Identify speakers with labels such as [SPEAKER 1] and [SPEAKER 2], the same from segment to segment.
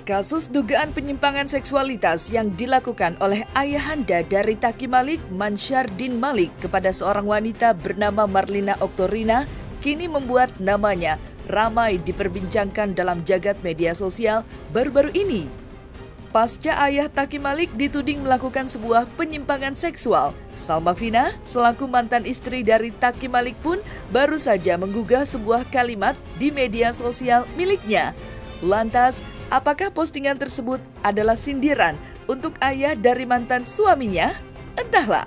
[SPEAKER 1] Kasus dugaan penyimpangan seksualitas yang dilakukan oleh ayahanda dari Taki Malik, Mansyardin Malik, kepada seorang wanita bernama Marlina Oktorina kini membuat namanya ramai diperbincangkan dalam jagat media sosial baru-baru ini. Pasca ayah Taki Malik dituding melakukan sebuah penyimpangan seksual, Salma Vina selaku mantan istri dari Taki Malik pun baru saja menggugah sebuah kalimat di media sosial miliknya. Lantas, apakah postingan tersebut adalah sindiran untuk ayah dari mantan suaminya? Entahlah.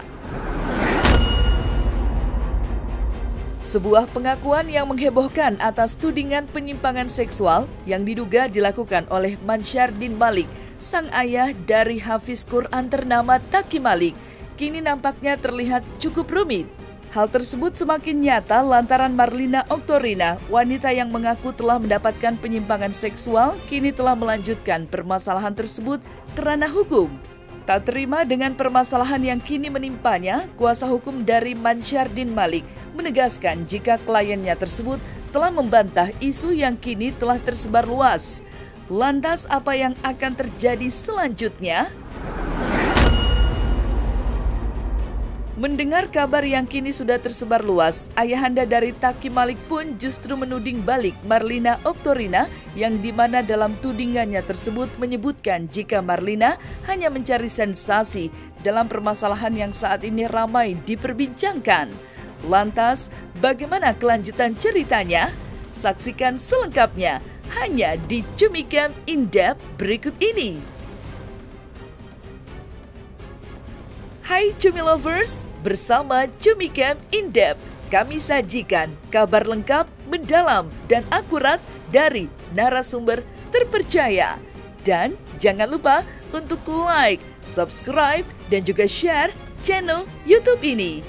[SPEAKER 1] Sebuah pengakuan yang menghebohkan atas tudingan penyimpangan seksual yang diduga dilakukan oleh Mansyardin Malik, sang ayah dari Hafiz Quran ternama Taki Malik, kini nampaknya terlihat cukup rumit. Hal tersebut semakin nyata lantaran Marlina Oktorina, wanita yang mengaku telah mendapatkan penyimpangan seksual, kini telah melanjutkan permasalahan tersebut ke ranah hukum. Tak terima dengan permasalahan yang kini menimpanya, kuasa hukum dari Mansyardin Malik menegaskan jika kliennya tersebut telah membantah isu yang kini telah tersebar luas. Lantas apa yang akan terjadi selanjutnya? Mendengar kabar yang kini sudah tersebar luas, ayahanda dari Taki Malik pun justru menuding balik Marlina Oktorina yang dimana dalam tudingannya tersebut menyebutkan jika Marlina hanya mencari sensasi dalam permasalahan yang saat ini ramai diperbincangkan. Lantas, bagaimana kelanjutan ceritanya? Saksikan selengkapnya hanya di Cumicam In-Depth berikut ini. Hai Cumi Lovers, bersama Cumicam In-Depth, kami sajikan kabar lengkap, mendalam, dan akurat dari narasumber terpercaya. Dan jangan lupa untuk like, subscribe, dan juga share channel YouTube ini.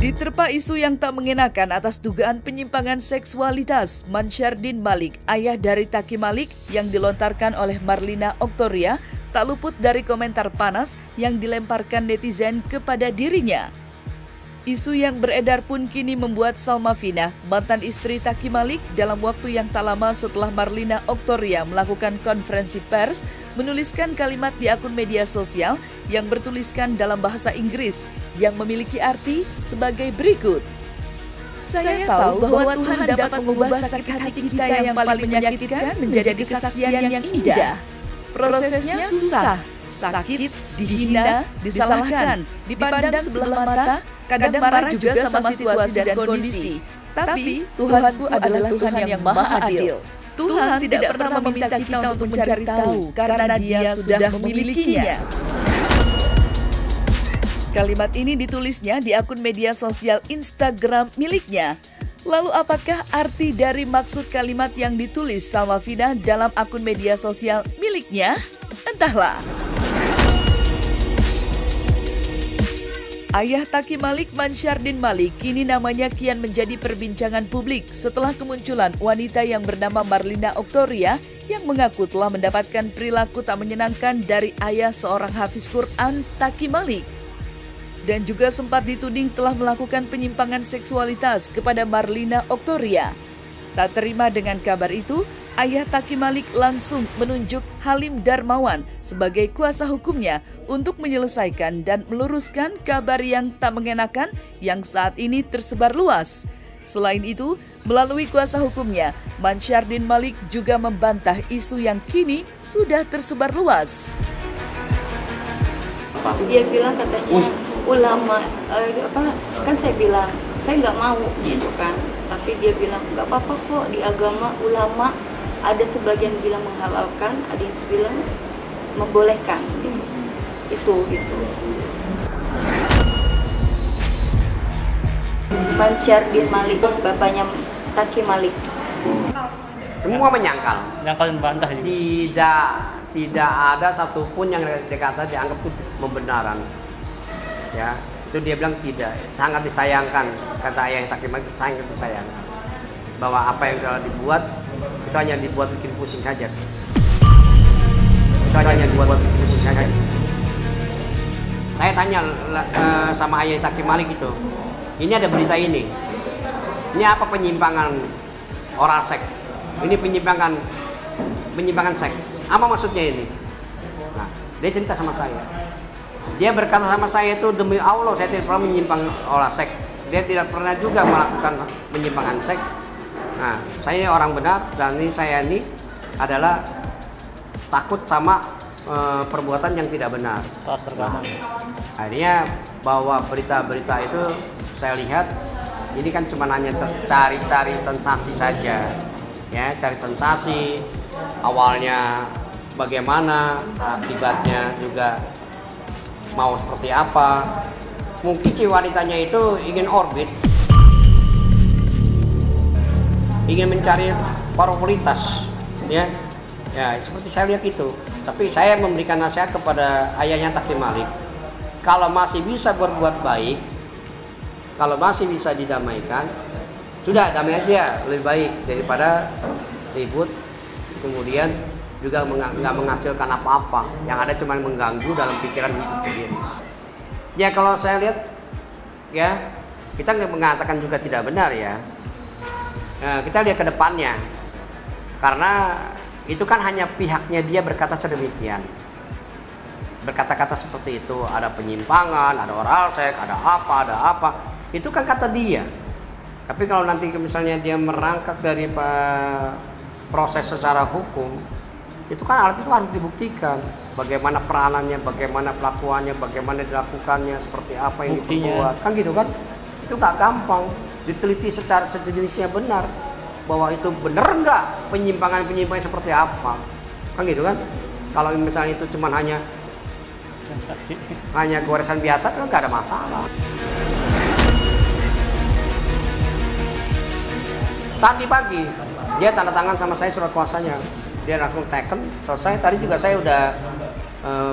[SPEAKER 1] Diterpa isu yang tak mengenakan atas dugaan penyimpangan seksualitas Mansyardin Malik, ayah dari Taki Malik, yang dilontarkan oleh Marlina Oktoria, tak luput dari komentar panas yang dilemparkan netizen kepada dirinya. Isu yang beredar pun kini membuat Salma Vina, mantan istri Taki Malik, dalam waktu yang tak lama setelah Marlina Oktoria melakukan konferensi pers, menuliskan kalimat di akun media sosial yang bertuliskan dalam bahasa Inggris yang memiliki arti sebagai berikut. Saya tahu bahwa Tuhan dapat mengubah sakit hati kita yang paling menyakitkan menjadi kesaksian yang indah. Prosesnya susah, sakit, dihina, disalahkan, dipandang sebelah mata, kadang marah juga sama situasi dan kondisi. Tapi Tuhanku adalah Tuhan yang maha adil. Tuhan tidak pernah meminta kita untuk mencari tahu karena Dia sudah memilikinya. Kalimat ini ditulisnya di akun media sosial Instagram miliknya. Lalu apakah arti dari maksud kalimat yang ditulis Salma Vina dalam akun media sosial miliknya? Entahlah. Ayah Taki Malik, Mansyardin Malik, kini namanya kian menjadi perbincangan publik setelah kemunculan wanita yang bernama Marlina Oktoria yang mengaku telah mendapatkan perilaku tak menyenangkan dari ayah seorang Hafiz Quran, Taki Malik. Dan juga sempat dituding telah melakukan penyimpangan seksualitas kepada Marlina Oktoria. Tak terima dengan kabar itu, ayah Taki Malik langsung menunjuk Halim Darmawan sebagai kuasa hukumnya untuk menyelesaikan dan meluruskan kabar yang tak mengenakan yang saat ini tersebar luas. Selain itu, melalui kuasa hukumnya, Mansyardin Malik juga membantah isu yang kini sudah tersebar luas.
[SPEAKER 2] Dia bilang katanya ulama, kan saya bilang saya nggak mau gitu kan, tapi dia bilang nggak apa-apa kok, di agama ulama ada sebagian bilang menghalalkan, ada yang bilang membolehkan, itu gitu. Mansyardin Malik, bapaknya Taki Malik.
[SPEAKER 3] Semua menyangkal.
[SPEAKER 4] Menyangkal dan membantah.
[SPEAKER 3] Tidak ada satupun yang dikata dianggap itu membenaran. Ya, itu dia bilang tidak, sangat disayangkan, kata ayah Taki Malik, sangat disayangkan bahwa apa yang telah dibuat itu hanya dibuat bikin pusing saja. Itu hanya dibuat bikin pusing saja. Saya tanya sama Ayah Takim Malik itu, ini ada berita ini apa penyimpangan oral seks, ini penyimpangan seks, apa maksudnya ini? Nah, dia cerita sama saya, dia berkata sama saya itu, demi Allah saya tidak pernah menyimpang oral seks, dia tidak pernah juga melakukan penyimpangan seks. Nah, saya ini orang benar dan saya ini adalah takut sama perbuatan yang tidak benar. Nah, akhirnya bahwa berita-berita itu saya lihat ini kan cuma hanya cari-cari sensasi saja, ya, cari sensasi. Awalnya bagaimana, akibatnya juga mau seperti apa. Mungkin si wanitanya itu ingin orbit, ingin mencari popularitas, ya, seperti saya lihat itu. Tapi saya memberikan nasihat kepada ayahnya Takim Malik, kalau masih bisa berbuat baik, kalau masih bisa didamaikan, sudah damai aja, lebih baik daripada ribut, kemudian juga nggak menghasilkan apa-apa, yang ada cuma mengganggu dalam pikiran hidup sendiri. Ya kalau saya lihat, ya kita nggak mengatakan juga tidak benar ya. Nah, kita lihat ke depannya, karena itu kan hanya pihaknya dia berkata sedemikian, berkata-kata seperti itu, ada penyimpangan, ada oral seks, ada apa, itu kan kata dia. Tapi kalau nanti misalnya dia merangkak dari proses secara hukum, itu kan alat itu harus dibuktikan, bagaimana peranannya, bagaimana pelakuannya, bagaimana dilakukannya, seperti apa yang diperbuat, kan gitu kan. Itu nggak gampang, diteliti secara sejenisnya benar, bahwa itu benar nggak penyimpangan seperti apa, kan gitu kan. Kalau misalnya itu cuma hanya goresan biasa, itu nggak ada masalah. Tadi pagi dia tanda tangan sama saya surat kuasanya, dia langsung teken, selesai. Tadi juga saya udah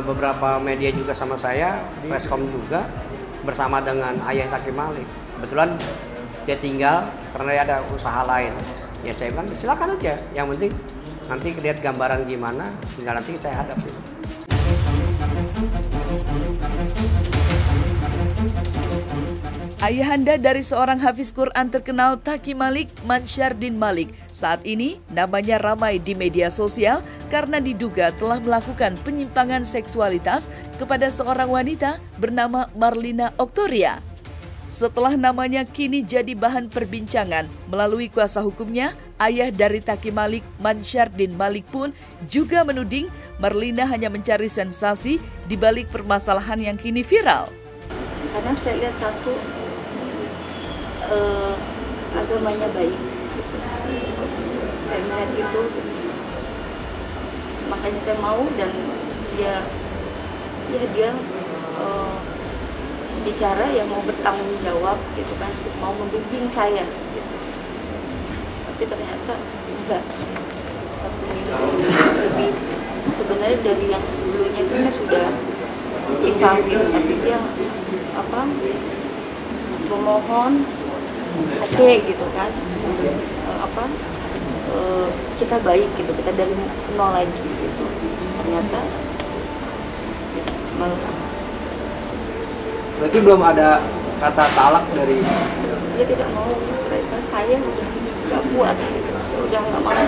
[SPEAKER 3] beberapa media juga sama saya, Preskom juga bersama dengan Ayah Takim Malik. Kebetulan dia tinggal karena dia ada usaha lain. Ya saya bilang silakan aja, yang penting nanti lihat gambaran gimana, tinggal nanti saya hadapi.
[SPEAKER 1] Ayahanda dari seorang hafiz Quran terkenal Takim Malik, Mansyardin Malik, saat ini namanya ramai di media sosial karena diduga telah melakukan penyimpangan seksualitas kepada seorang wanita bernama Marlina Oktoria. Setelah namanya kini jadi bahan perbincangan melalui kuasa hukumnya, ayah dari Takim Malik, Mansyardin Malik pun juga menuding Marlina hanya mencari sensasi di balik permasalahan yang kini viral.
[SPEAKER 2] Karena saya lihat satu, agamanya baik. Saya melihat itu, makanya saya mau, dan dia bicara yang mau bertanggung jawab gitu kan, mau membimbing saya gitu. Tapi ternyata enggak. 1 minggu lebih sebenarnya dari yang sebelumnya itu saya sudah pisah gitu, tapi dia memohon oke gitu kan, kita baik gitu, kita dari nol lagi gitu. Ternyata malah
[SPEAKER 4] berarti belum ada kata talak dari
[SPEAKER 2] dia tidak mau. Mereka saya udah nggak kuat, udah nggak mau.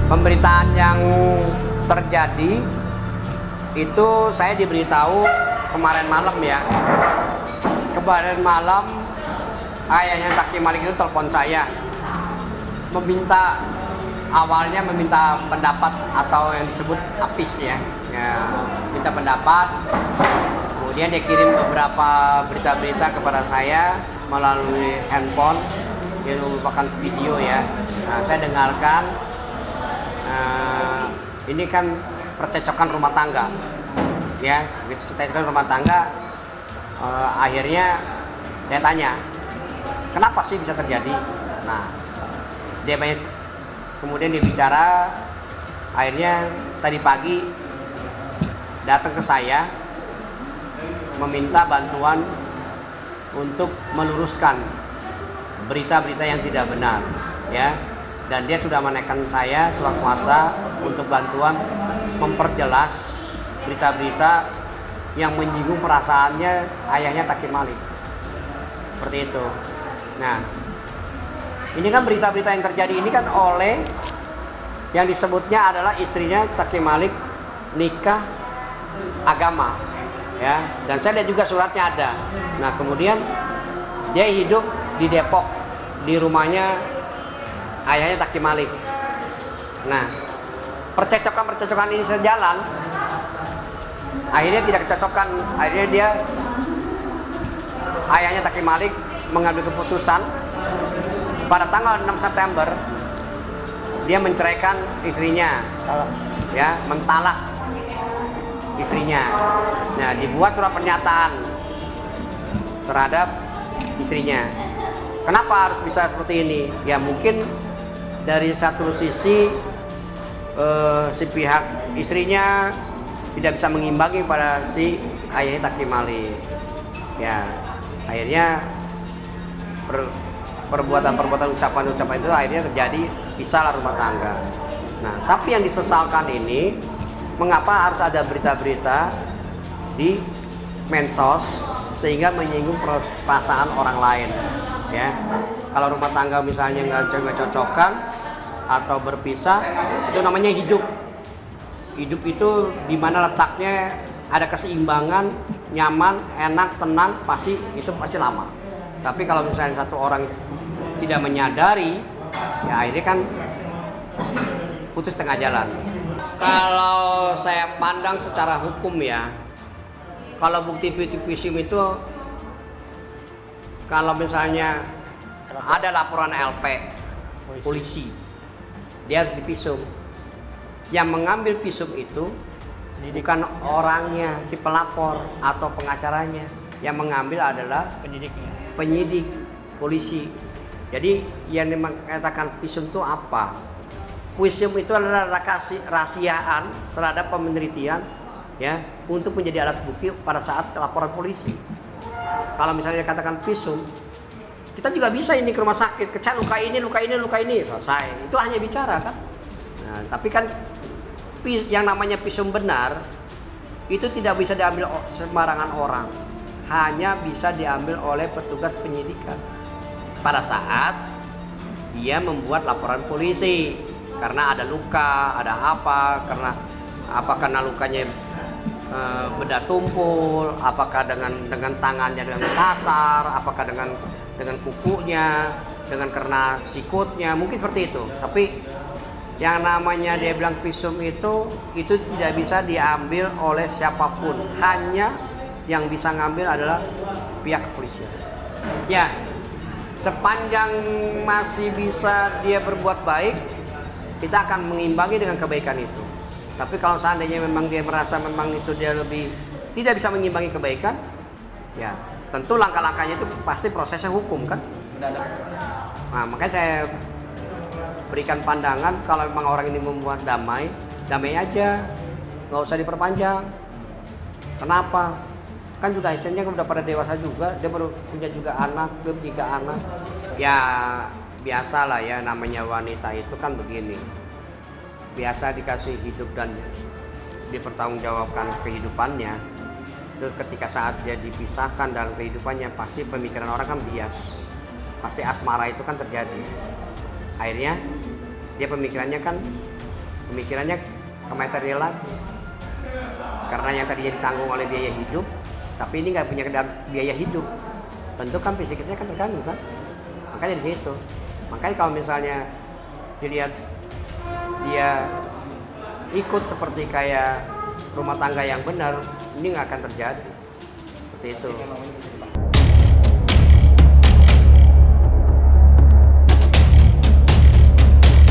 [SPEAKER 3] Pemberitaan yang terjadi itu saya diberitahu kemarin malam ya. Kemarin malam ayahnya Takim Malik itu telepon saya, awalnya meminta pendapat atau yang disebut apis ya, minta pendapat. Kemudian dia kirim beberapa berita-berita kepada saya melalui handphone, yang merupakan video ya. Nah, saya dengarkan, ini kan percecokan rumah tangga, ya, begitu percecokan rumah tangga. Akhirnya saya tanya, kenapa sih bisa terjadi? Nah, kemudian dia bicara, akhirnya tadi pagi datang ke saya meminta bantuan untuk meluruskan berita-berita yang tidak benar, ya. Dan dia sudah menaikkan saya surat kuasa untuk bantuan memperjelas berita-berita yang menyinggung perasaannya ayahnya Taki Malik. Seperti itu. Nah, ini kan berita-berita yang terjadi ini kan oleh yang disebutnya adalah istrinya Taki Malik nikah agama, ya. Dan saya lihat juga suratnya ada. Nah, kemudian dia hidup di Depok di rumahnya ayahnya Taki Malik. Nah, percecokan ini sejalan, akhirnya tidak kecocokan. Akhirnya ayahnya Taki Malik mengambil keputusan pada tanggal 6 September dia menceraikan istrinya, ya, mentalak istrinya. Nah, dibuat surat pernyataan terhadap istrinya. Kenapa harus bisa seperti ini? Ya mungkin dari satu sisi si pihak istrinya tidak bisa mengimbangi pada si ayahnya Taki Malik. Ya, akhirnya perbuatan-perbuatan ucapan-ucapan itu akhirnya terjadi pisahlah rumah tangga. Nah, tapi yang disesalkan ini, mengapa harus ada berita-berita di medsos sehingga menyinggung perasaan orang lain, ya. Kalau rumah tangga misalnya nggak cocokkan atau berpisah, itu namanya hidup. Hidup itu di mana letaknya ada keseimbangan, nyaman, enak, tenang, pasti lama. Tapi kalau misalnya satu orang tidak menyadari, ya akhirnya kan putus tengah jalan. Kalau saya pandang secara hukum ya, kalau bukti visum itu, kalau misalnya ada laporan LP polisi, dia harus divisum. Yang mengambil visum itu bukan orangnya, si pelapor atau pengacaranya. Yang mengambil adalah penyidik polisi. Jadi yang dikatakan visum itu apa? Visum itu adalah rahasiaan terhadap penelitian, ya, untuk menjadi alat bukti pada saat laporan polisi. Kalau misalnya dikatakan visum, kita juga bisa ini ke rumah sakit, kecan luka ini, selesai. Itu hanya bicara kan. Nah, tapi kan yang namanya visum benar itu tidak bisa diambil sembarangan orang, hanya bisa diambil oleh petugas penyidikan pada saat dia membuat laporan polisi karena ada luka, ada apa, karena lukanya benda tumpul, apakah dengan tangannya dengan kasar, apakah dengan kukunya, dengan karena sikutnya, mungkin seperti itu. Tapi yang namanya dia bilang visum itu tidak bisa diambil oleh siapapun, hanya yang bisa ngambil adalah pihak kepolisian. Ya, sepanjang masih bisa dia berbuat baik, kita akan mengimbangi dengan kebaikan itu. Tapi kalau seandainya memang dia merasa memang itu dia lebih tidak bisa mengimbangi kebaikan, ya tentu langkah-langkahnya itu pasti prosesnya hukum kan. Nah, makanya saya berikan pandangan kalau memang orang ini membuat damai aja, nggak usah diperpanjang. Kenapa? Kan juga istrinya udah pada dewasa juga, dia baru punya juga anak, dia juga anak. Ya biasalah ya, namanya wanita itu kan begini. Biasa dikasih hidup dan dipertanggungjawabkan kehidupannya. Itu ketika saat dia dipisahkan dalam kehidupannya, pasti pemikiran orang kan bias. Pasti asmara itu kan terjadi. Akhirnya dia pemikirannya ke material lagi. Karena yang tadinya ditanggung oleh biaya hidup, tapi ini nggak punya biaya hidup, tentu kan fisiknya kan terganggu kan. Makanya di situ. Makanya kalau misalnya dilihat dia ikut seperti kayak rumah tangga yang benar, ini nggak akan terjadi seperti itu.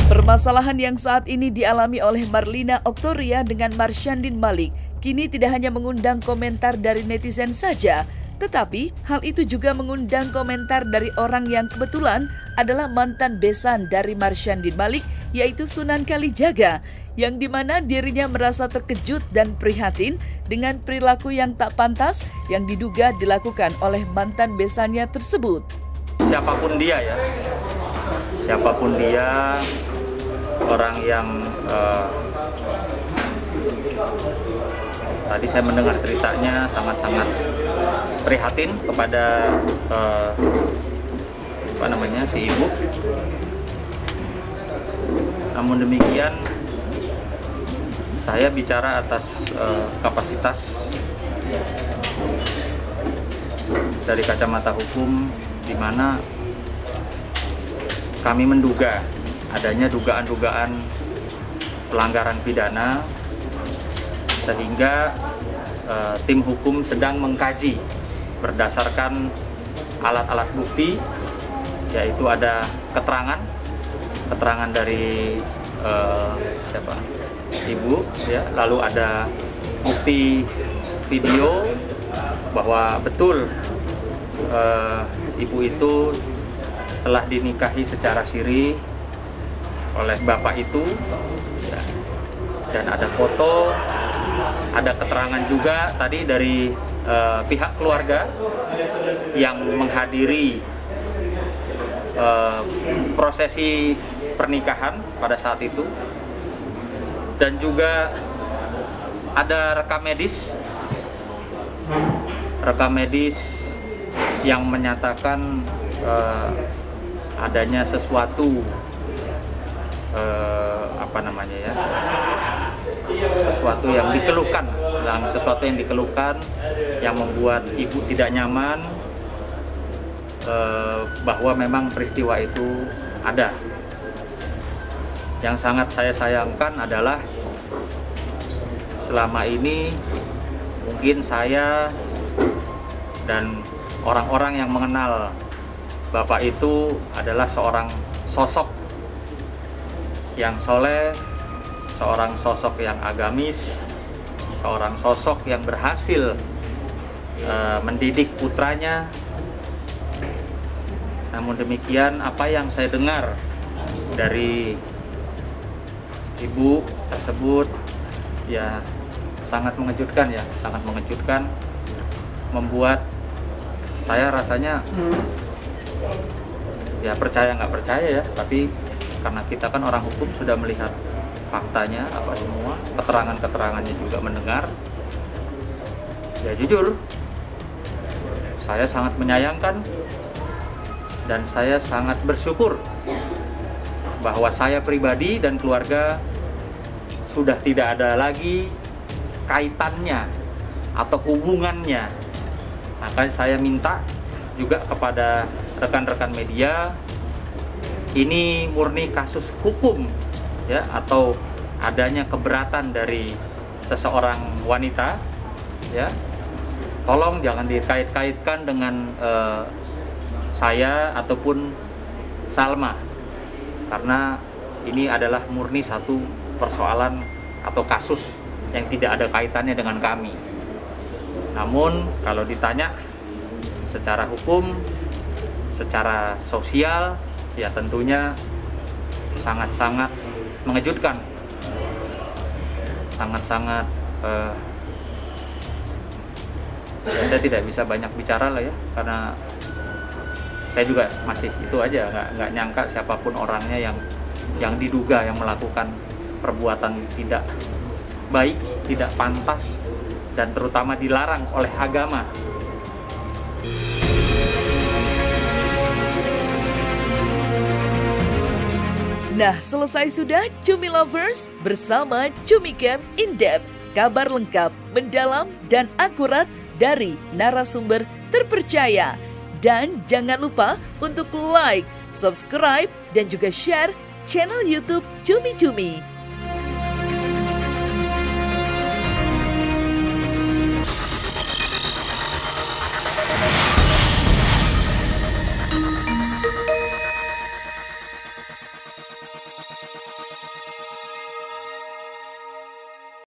[SPEAKER 1] Permasalahan yang saat ini dialami oleh Marlina Oktoria dengan Marsyandin Malik kini tidak hanya mengundang komentar dari netizen saja, tetapi hal itu juga mengundang komentar dari orang yang kebetulan adalah mantan besan dari Marsyandin Malik, yaitu Sunan Kalijaga, yang dimana dirinya merasa terkejut dan prihatin dengan perilaku yang tak pantas yang diduga dilakukan oleh mantan besannya tersebut.
[SPEAKER 5] Siapapun dia ya, siapapun dia, orang yang Tadi saya mendengar ceritanya sangat-sangat prihatin kepada si ibu. Namun demikian, saya bicara atas kapasitas dari kacamata hukum, di mana kami menduga adanya dugaan-dugaan pelanggaran pidana, sehingga tim hukum sedang mengkaji berdasarkan alat-alat bukti, yaitu ada keterangan dari ibu, ya, lalu ada bukti video bahwa betul ibu itu telah dinikahi secara siri oleh bapak itu, ya. Dan ada foto, ada keterangan juga tadi dari pihak keluarga yang menghadiri prosesi pernikahan pada saat itu, dan juga ada rekam medis yang menyatakan adanya sesuatu sesuatu yang dikeluhkan yang membuat ibu tidak nyaman, bahwa memang peristiwa itu ada. Yang sangat saya sayangkan adalah selama ini mungkin saya dan orang-orang yang mengenal bapak itu adalah seorang sosok yang soleh, seorang sosok yang agamis, seorang sosok yang berhasil mendidik putranya. Namun demikian, apa yang saya dengar dari ibu tersebut ya sangat mengejutkan, membuat saya rasanya ya percaya nggak percaya ya, tapi karena kita kan orang hukum sudah melihat faktanya apa semua, keterangannya juga mendengar, ya jujur saya sangat menyayangkan dan saya sangat bersyukur bahwa saya pribadi dan keluarga sudah tidak ada lagi kaitannya atau hubungannya. Maka saya minta juga kepada rekan-rekan media, ini murni kasus hukum ya, atau adanya keberatan dari seseorang wanita ya, tolong jangan dikait-kaitkan dengan saya ataupun Salma, karena ini adalah murni satu persoalan atau kasus yang tidak ada kaitannya dengan kami. Namun kalau ditanya secara hukum, secara sosial, ya tentunya sangat-sangat mengejutkan, sangat-sangat ya saya tidak bisa banyak bicara lah ya, karena saya juga masih itu aja, nggak nyangka siapapun orangnya yang diduga yang melakukan perbuatan tidak baik, tidak pantas, dan terutama dilarang oleh agama.
[SPEAKER 1] Nah, selesai sudah Cumi Lovers bersama Cumi Camp In Depth. Kabar lengkap, mendalam, dan akurat dari narasumber terpercaya. Dan jangan lupa untuk like, subscribe, dan juga share channel YouTube Cumi Cumi.